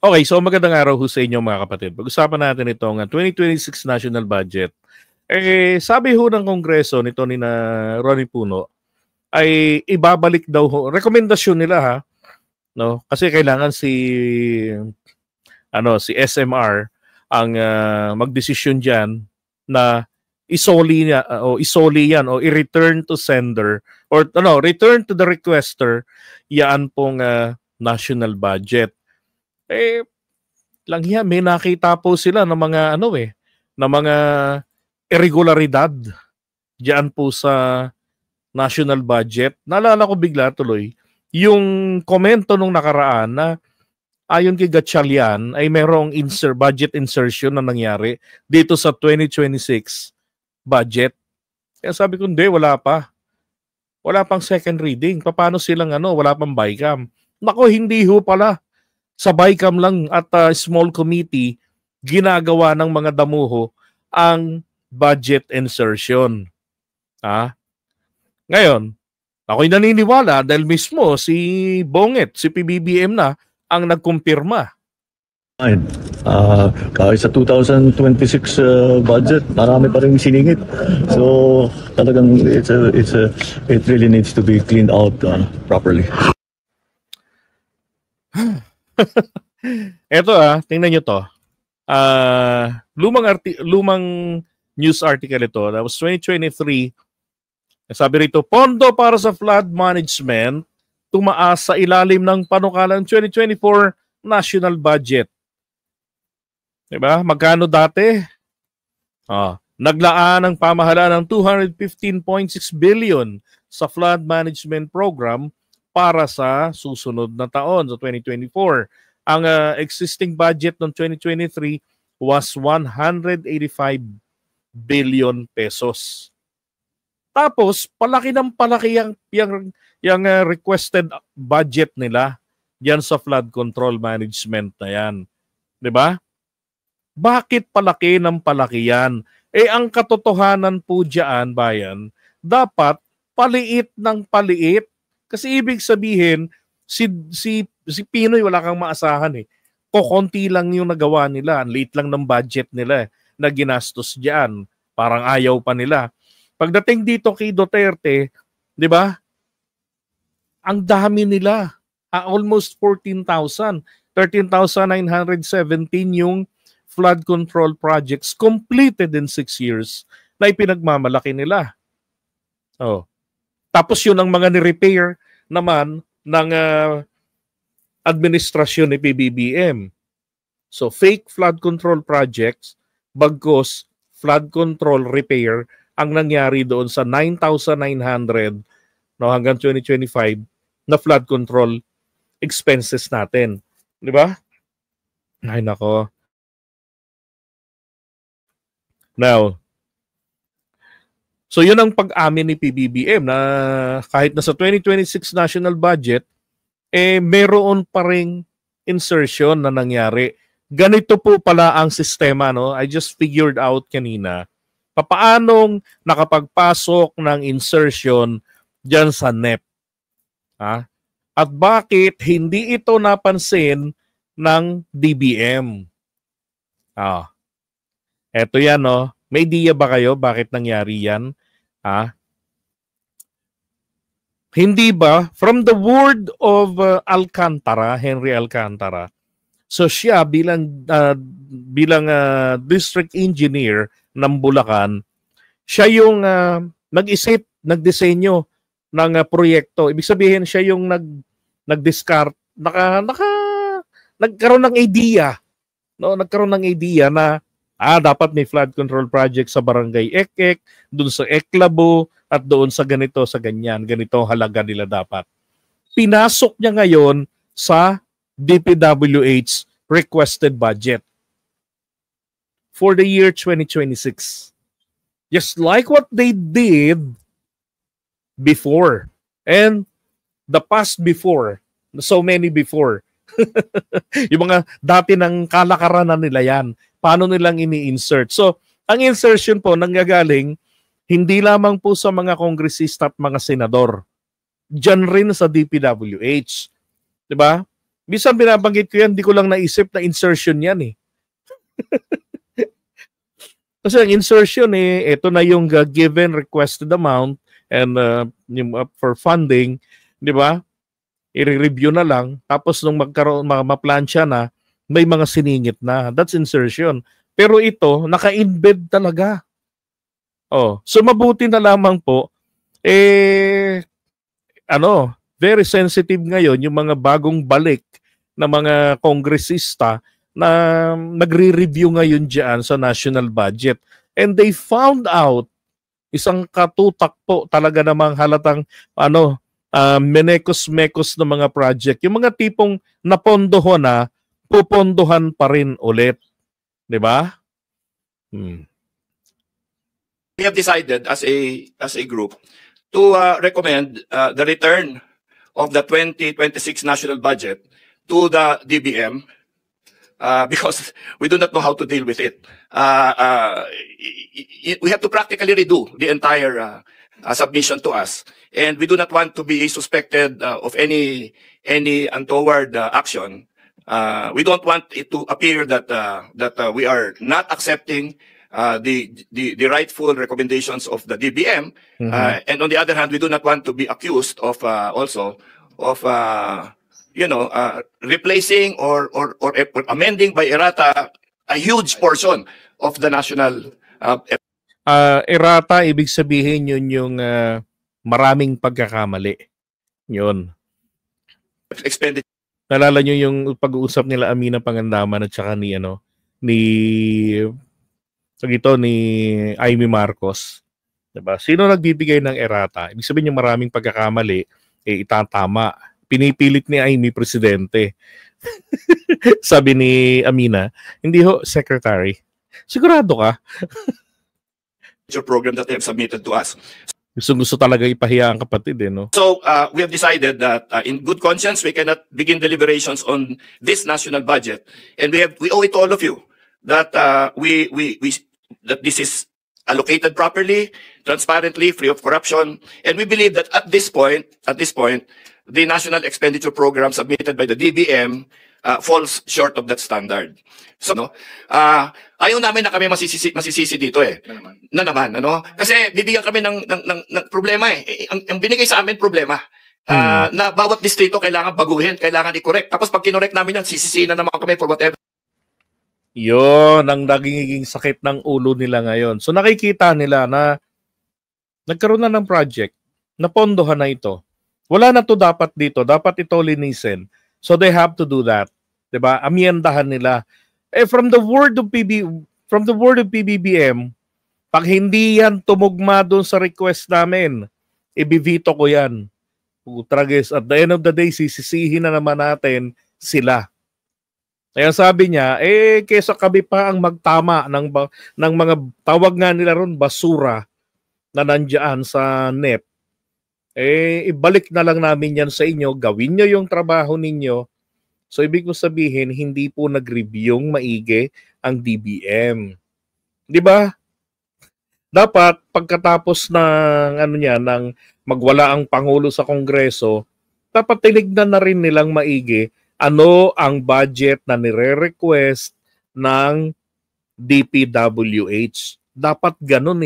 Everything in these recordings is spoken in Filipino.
Okay, so magandang araw ho sa inyo mga kapatid. Pag-usapan natin itong 2026 national budget. Sabi ho ng Kongreso nito ni na Ronnie Puno ay ibabalik daw ho. Rekomendasyon nila ha, no? Kasi kailangan si SMR ang magdesisyon diyan na isoli yan o i-return to sender or return to the requester yan pong national budget. Lang yan, may nakita po sila ng mga ng mga irregularidad diyan po sa national budget. Naalala ko bigla tuloy yung komento nung nakaraan na ayon kay Gatchalian ay merong budget insertion na nangyari dito sa 2026 budget. Kaya sabi ko, hindi, wala pa. Wala pang second reading. Paano silang wala pang BICAM? Nako, hindi ho pala. Sa BICAM lang at small committee, ginagawa ng mga damuho ang budget insertion. Ngayon, ako'y naniniwala dahil mismo si Bonget, si PBBM na ang nagkumpirma. Kahit sa 2026 budget, marami pa rin siningit. So, talagang it really needs to be cleaned out properly. Eto tingnan nyo to. Lumang news article ito. That was 2023. Sabi rito, pondo para sa flood management tumaas sa ilalim ng panukalang 2024 national budget. Diba? Magkano dati? Naglaan ang pamahalaan ng 215.6 billion sa flood management program para sa susunod na taon, sa 2024. Ang existing budget ng 2023 was 185 billion pesos. Tapos, palaki ng palaki yung requested budget nila yan sa flood control management na yan. Diba? Bakit palaki ng palaki yan? Ang katotohanan po dyan, bayan, dapat paliit ng paliit. Kasi ibig sabihin, si Pinoy wala kang maasahan eh. Kokonti lang yung nagawa nila. Late lang ng budget nila na ginastos dyan. Parang ayaw pa nila. Pagdating dito kay Duterte, di ba? Ang dami nila. Almost 14,000. 13,917 yung flood control projects completed in 6 years na ipinagmamalaki nila. Tapos yun ang mga ni-repair naman ng administrasyon ni PBBM. So fake flood control projects, bagkus flood control repair ang nangyari doon sa 9,900 hanggang 2025 na flood control expenses natin. Di ba? Ay nako. Now, so yun ang pag-amin ni PBBM na kahit nasa 2026 national budget, meron pa ring insertion na nangyari. Ganito po pala ang sistema, no? I just figured out kanina papaanong nakapagpasok ng insertion dyan sa NEP. At bakit hindi ito napansin ng DBM? Eto yan, no? May idea ba kayo bakit nangyari yan? Hindi ba? From the word of Alcantara, Henry Alcantara, so siya bilang district engineer ng Bulacan, siya yung nag-isip, nagdisenyo ng proyekto. Ibig sabihin, siya yung nag-discard, nagkaroon ng idea. No? Nagkaroon ng idea na dapat may flood control project sa Barangay Ekek, doon sa Eklabo, at doon sa ganito, sa ganyan. Ganito halaga nila dapat. Pinasok niya ngayon sa DPWH requested budget for the year 2026. Just like what they did before. And the past before. So many before. Yung mga dati ng kalakaranan nila yan. Paano nilang ini-insert? So, ang insertion po nanggagaling hindi lamang po sa mga kongresista at mga senador. Diyan rin sa DPWH. Diba? Bisan binabanggit ko yan, di ko lang naisip na insertion yan eh. Kasi ang insertion ito na yung given requested amount and yung for funding, di ba? I-review na lang. Tapos nung maplansya na, may mga siningit na. That's insertion. Pero ito, naka-embed talaga. So mabuti na lamang po, very sensitive ngayon yung mga bagong balik na mga kongresista na nagre-review ngayon dyan sa national budget. And they found out, isang katutak po talaga namang halatang menekos-mekos na mga project. Yung mga tipong napondohan na, pupondohan pa rin ulit. Diba? We have decided as a group to recommend the return of the 2026 national budget to the DBM because we do not know how to deal with it. We have to practically redo the entire submission to us, and we do not want to be suspected of any untoward action. We don't want it to appear that we are not accepting the rightful recommendations of the DBM, and on the other hand, we do not want to be accused of replacing or amending by errata a huge portion of the national. Errata, ibig sabihin yun yung maraming pagkakamali. Yun. Expenditure. Nalala nyo yung pag-uusap nila Amina Pangandaman at saka ni Amy Marcos. Diba? Sino nagbibigay ng errata? Ibig sabihin yung maraming pagkakamali, itatama. Pinipilit ni Amy presidente. Sabi ni Amina, hindi ho, secretary. Sigurado ka? Program that they have submitted to us. Gusto talaga ipahiya ang kapatid no? So we have decided that in good conscience we cannot begin deliberations on this national budget, and we owe it to all of you that that this is allocated properly, transparently, free of corruption, and we believe that at this point the national expenditure program submitted by the DBM falls short of that standard. So ayaw namin na kami masisisi dito Na naman, Kasi bibigyan kami ng problema Ang binigay sa amin problema. Na bawat distrito kailangan baguhin, kailangan i-correct. Tapos pag kinorek namin yan, sisisihin na naman kami for whatever. Yun, ang nagiging sakit ng ulo nila ngayon. So nakikita nila na nagkaroon na ng project, napondohan na ito. Wala na to dapat dito, dapat ito linisin. So they have to do that. 'Di ba? Amyendahan nila. From the word of PBBM, pag hindi yan tumugma doon sa request namin, ibivito ko yan. Putragis, at the end of the day, sisisihin na naman natin sila. Kaya sabi niya, kesa kami pa ang magtama ng mga tawag nga nila ron, basura na nandiyan sa NEP. Ibalik na lang namin yan sa inyo, gawin nyo yung trabaho ninyo. So ibig ko sabihin, hindi po nag-reviewing maigi ang DBM. 'Di ba? Dapat pagkatapos ng magwala ang pangulo sa Kongreso, dapat tinignan na rin nilang maigi ano ang budget na nire-request ng DPWH. Dapat ganun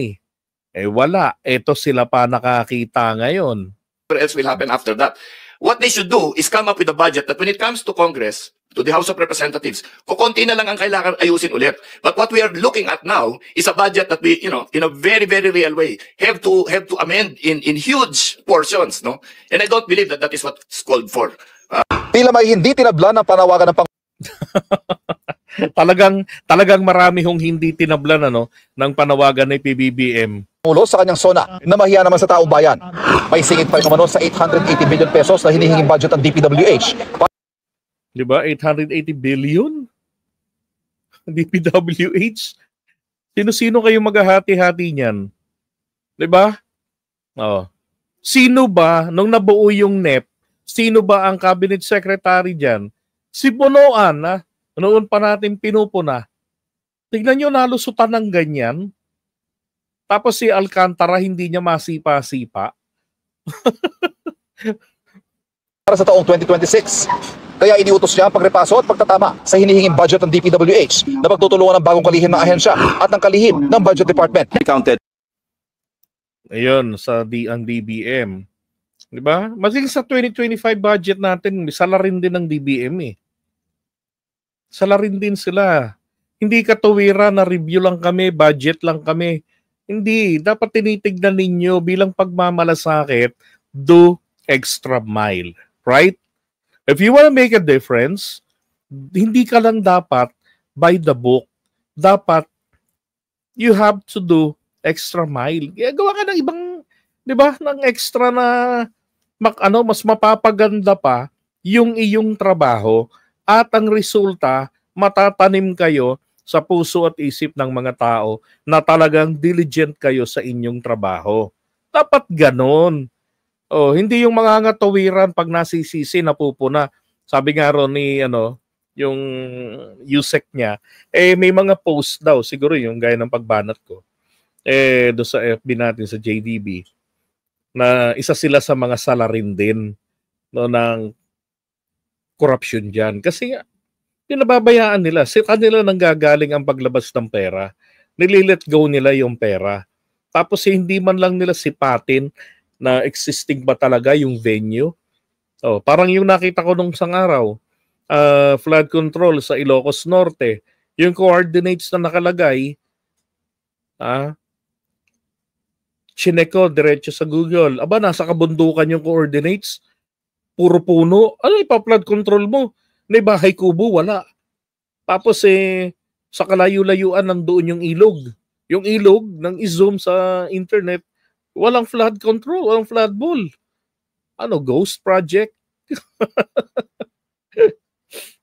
wala. Ito sila pa nakakita ngayon. What else will happen after that? What they should do is come up with a budget that when it comes to Congress, to the House of Representatives, kukunti na lang ang kailangan ayusin ulit. But what we are looking at now is a budget that we, in a very, very real way, have to amend in huge portions, no? And I don't believe that is what's called for. Tila may hindi tinabla ng panawagan ng talagang marami hong hindi tinablan ng panawagan ng PBBM. Sa kanyang sona na mahiya naman sa taong bayan. May singit pa umano sa 880 billion pesos na hinihinging budget ng DPWH. Di ba? 880 billion? DPWH? Sino-sino kayo maghahati-hati niyan? Di ba? Sino ba, nung nabuo yung NEP, sino ba ang cabinet secretary diyan? Si Bonoan, noon pa natin pinupuna. Tignan nyo, nalusutan ng ganyan. Tapos si Alcantara, hindi niya masipa-sipa. Para sa taong 2026, Kaya iniutos niya ang pagrepaso at pagtatama sa hinihinging budget ng DPWH na pagtutulungan ng bagong kalihim ng ahensya at ng kalihim ng Budget Department. Counted. Ayun, ang DBM. Di ba? Maging sa 2025 budget natin, salarin din ng DBM eh. Salarin din sila. Hindi katuwira na review lang kami, budget lang kami. Hindi. Dapat tinitignan ninyo bilang pagmamalasakit, do extra mile. Right? If you want to make a difference, hindi ka lang dapat by the book. Dapat you have to do extra mile. Gawa ka ng ibang, di ba, ng extra na mas mapapaganda pa yung iyong trabaho at ang resulta, matatanim kayo sa puso at isip ng mga tao na talagang diligent kayo sa inyong trabaho. Dapat ganon. Hindi yung mga ngatawiran pag nasisisi, napupuna. Sabi nga ron ni, yung USEC niya, may mga post daw, siguro yung gaya ng pagbanat ko, doon sa FB natin, sa JDB, na isa sila sa mga salarin din ng corruption dyan. Kasi yung nababayaan nila, sa kanila nanggagaling ang paglabas ng pera, nililet go nila yung pera. Tapos hindi man lang nila sipatin na existing ba talaga yung venue. Parang yung nakita ko nung isang araw, flood control sa Ilocos Norte, yung coordinates na nakalagay, chinek ko diretso sa Google. Aba, nasa kabundukan yung coordinates. Puro puno. Ano ipa-flood control mo? May bahay kubo, wala. Tapos sa kalayo-layuan nandoon yung ilog. Yung ilog, nang i-zoom sa internet, walang flood control, walang flood wall. Ghost project?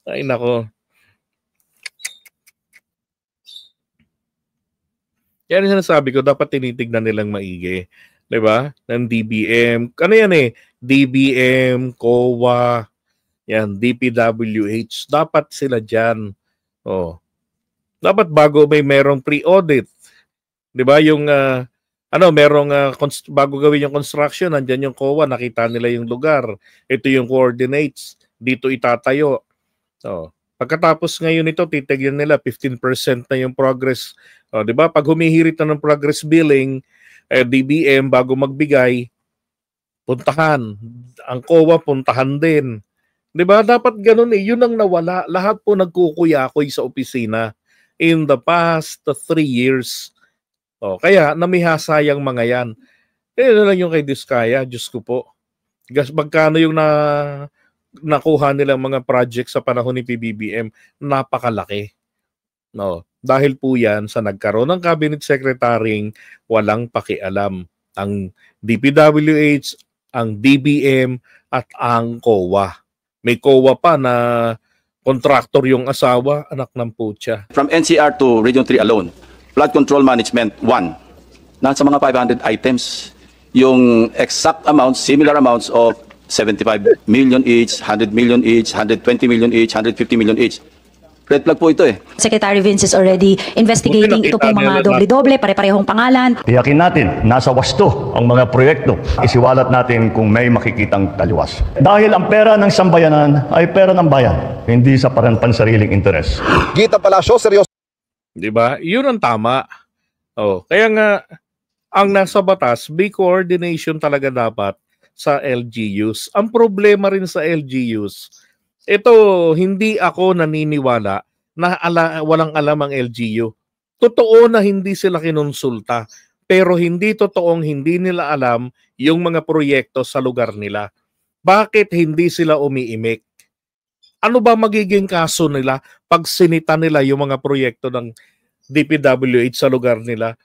Ay, nako. Yan yung sinasabi ko, dapat tinitignan nilang maigi. Diba? Ng DBM. Ano yan DBM, COA, yan, DPWH. Dapat sila dyan. Dapat bago merong pre-audit. Diba? Yung, bago gawin yung construction, nandyan yung COA, nakita nila yung lugar. Ito yung coordinates. Dito itatayo. Pagkatapos ngayon ito, titigyan nila 15% na yung progress. Diba? Pag humihirit na ng progress billing, DBM, bago magbigay, puntahan. Ang COA, puntahan din. Diba? Dapat ganun Yun ang nawala. Lahat po nagkukuyakoy sa opisina in the past 3 years. Kaya namihasayang mga yan. Lang yung kay Diskaya, Diyos ko po. Magkano yung nakuha nilang mga project sa panahon ni PBBM? Napakalaki. Dahil po yan sa nagkaroon ng cabinet secretary walang pakialam. Ang DPWH, ang DBM, at ang COA. May COA pa na contractor yung asawa, anak ng putya. From NCR to Region 3 alone, flood control management 1. Nasa mga 500 items. Yung exact amounts, similar amounts of 75 million each, 100 million each, 120 million each, 150 million each. Red flag po ito Secretary Vince is already investigating ito pong mga doble-doble, pare-parehong pangalan. Tiyakin natin, nasa wasto ang mga proyekto. Isiwalat natin kung may makikitang taliwas. Dahil ang pera ng sambayanan ay pera ng bayan, hindi sa pansariling interes. Gita Palacio, seryoso. Diba? Yun ang tama. Kaya nga, ang nasa batas, may coordination talaga dapat sa LGUs. Ang problema rin sa LGUs, ito, hindi ako naniniwala na walang alam ang LGU. Totoo na hindi sila kinonsulta, pero hindi totoong hindi nila alam yung mga proyekto sa lugar nila. Bakit hindi sila umiimik? Ano ba magiging kaso nila pag sinita nila yung mga proyekto ng DPWH sa lugar nila?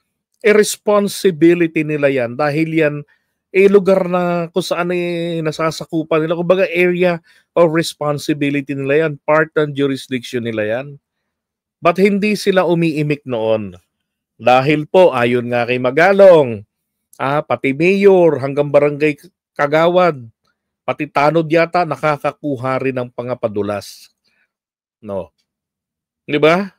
Responsibility nila yan dahil yan lugar na kung saan nasasakupan nila. Kumbaga area of responsibility nila yan. Part ng jurisdiction nila yan. But hindi sila umiimik noon. Dahil po, ayon nga kay Magalong, pati mayor hanggang barangay kagawad, pati tanod yata nakakakuha rin ng pangapadulas. Di ba?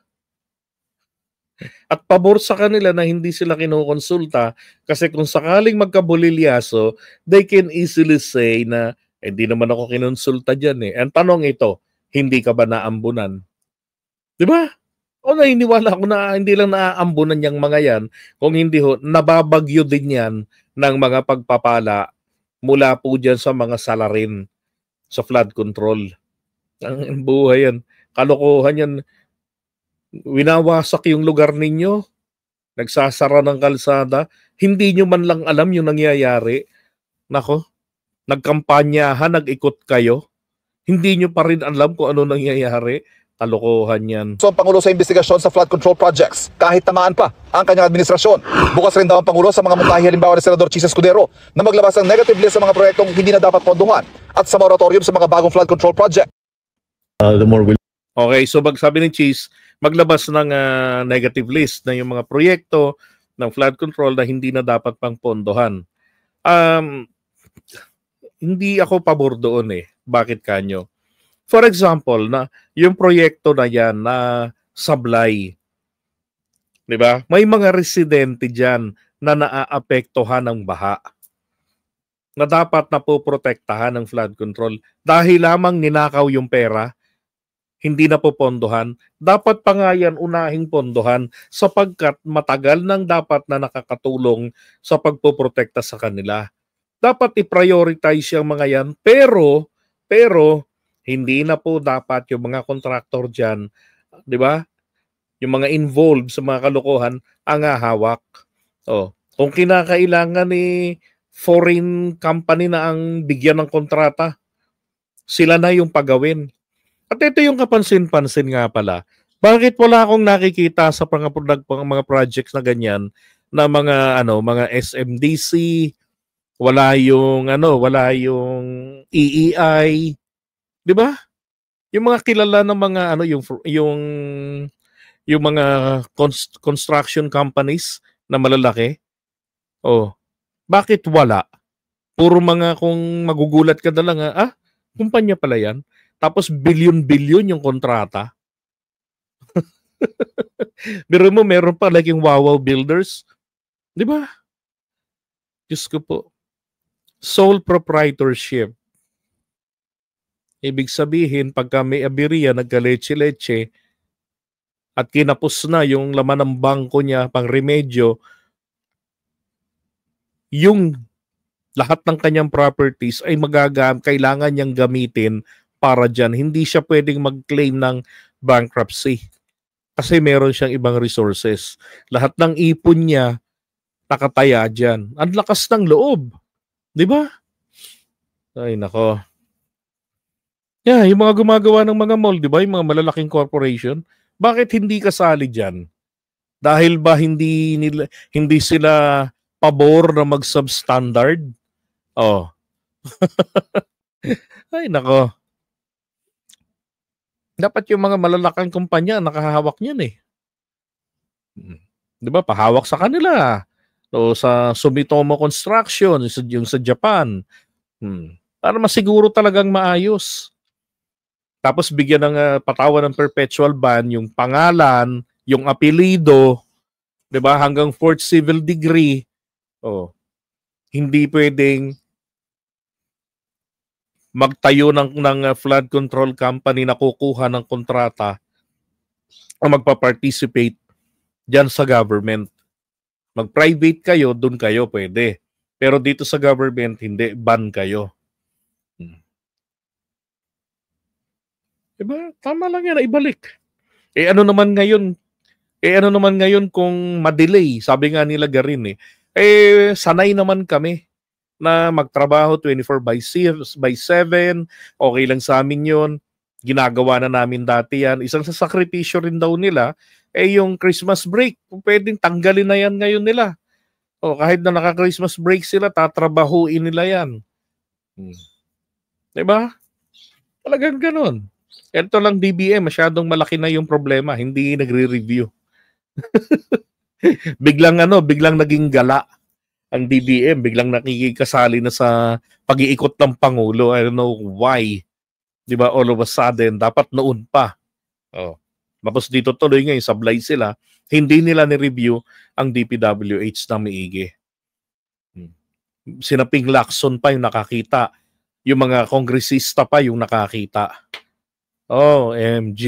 At pabor sa kanila na hindi sila kinukonsulta kasi kung sakaling magkabulilyaso, they can easily say na Hindi naman ako kinonsulta dyan eh. Ang tanong ito, hindi ka ba naambunan? Di ba? O naniniwala ako na hindi lang naaambunan yung mga yan, kung hindi ho, nababagyo din yan ng mga pagpapala mula po dyan sa mga salarin sa flood control. Ang buhay yan. Kalokohan yan. Winawasak yung lugar ninyo. Nagsasara ng kalsada. Hindi nyo man lang alam yung nangyayari. Nako, nagkampanyahan, nag-ikot kayo. Hindi nyo pa rin alam kung ano nangyayari. Kalokohan yan. So ang Pangulo sa investigasyon sa flood control projects kahit tamaan pa ang kanyang administrasyon. Bukas rin daw ang Pangulo sa mga mungkahi halimbawa ni Senador Chis Escudero na maglabas ng negative list sa mga proyektong hindi na dapat pondohan at sa moratorium sa mga bagong flood control project. Okay, so sabi ni Chis, maglabas ng negative list na yung mga proyekto ng flood control na hindi na dapat pang pondohan. Hindi ako pabor doon eh. Bakit kanyo? For example, na yung proyekto na yan na sablay, di ba? May mga residente dyan na naaapektuhan ng baha na dapat na po protektahan ng flood control. Dahil lamang ninakaw yung pera, hindi na po pondohan. Dapat pa nga yan unahing pondohan sapagkat matagal nang dapat na nakakatulong sa pagpoprotekta sa kanila. Dapat i-prioritize yung mga yan, pero hindi na po dapat yung mga kontraktor dyan, di ba? Yung mga involved sa mga kalokohan, ang hawak. Oh, kung kinakailangan ni foreign company na ang bigyan ng kontrata, sila na yung pagawin. At ito yung kapansin-pansin nga pala. Bakit wala akong nakikita sa mga projects na ganyan na mga SMDC, wala yung EEI, 'di ba? Yung mga kilala ng mga yung mga construction companies na malalaki. Oh, bakit wala? Puro mga kung magugulat ka na lang, kumpanya pala 'yan. Tapos bilyon-bilyon yung kontrata. Pero meron pa like yung Wawaw Builders, 'di ba? Diyos ko po. Sole proprietorship. Ibig sabihin, pagka may aberya, nagka-leche-leche, at kinapos na yung laman ng bangko niya, pang remedyo, yung lahat ng kanyang properties ay kailangan niyang gamitin para dyan. Hindi siya pwedeng mag-claim ng bankruptcy. Kasi meron siyang ibang resources. Lahat ng ipon niya, nakataya dyan. Ang lakas ng loob. Di ba? Ay, nako. Yeah, yung mga gumagawa ng mga mall, di ba? Yung mga malalaking corporation, bakit hindi kasali dyan? Dahil ba hindi sila pabor na mag-substandard? Oh. Ay, nako. Dapat yung mga malalaking kumpanya nakahawak niyan eh. Di ba? Pahawak sa kanila. O sa Sumitomo Construction, yung sa Japan. Para masiguro talagang maayos. Tapos bigyan ng patawan ng perpetual ban yung pangalan, yung apelido, 'di ba? Hanggang 4th civil degree. Oh. Hindi pwedeng magtayo ng flood control company na kukuha ng kontrata o magpa-participate diyan sa government. Mag-private kayo, doon kayo pwede. Pero dito sa government, hindi, ban kayo. Diba? Tama lang yan, ibalik. Ano naman ngayon kung ma-delay? Sabi nga nila Garin sanay naman kami na magtrabaho 24/7. Okay lang sa amin yun. Ginagawa na namin dati yan. Isang sasakripisyo rin daw nila, yung Christmas break. Pwedeng tanggalin na yan ngayon nila. Kahit na naka-Christmas break sila, tatrabahuin nila yan. Diba? Talagang ganun. Ito lang DBM, masyadong malaki na yung problema, hindi nagre-review. biglang naging gala ang DBM, biglang nakikikasali na sa pag-iikot ng Pangulo. I don't know why. 'Di ba? All of a sudden, dapat noon pa. Tapos dito tuloy ngayon, sablay sila, hindi nila ni-review ang DPWH na maigi. Sina Ping Lacson pa yung nakakita yung mga kongresista pa yung nakakita. OMG.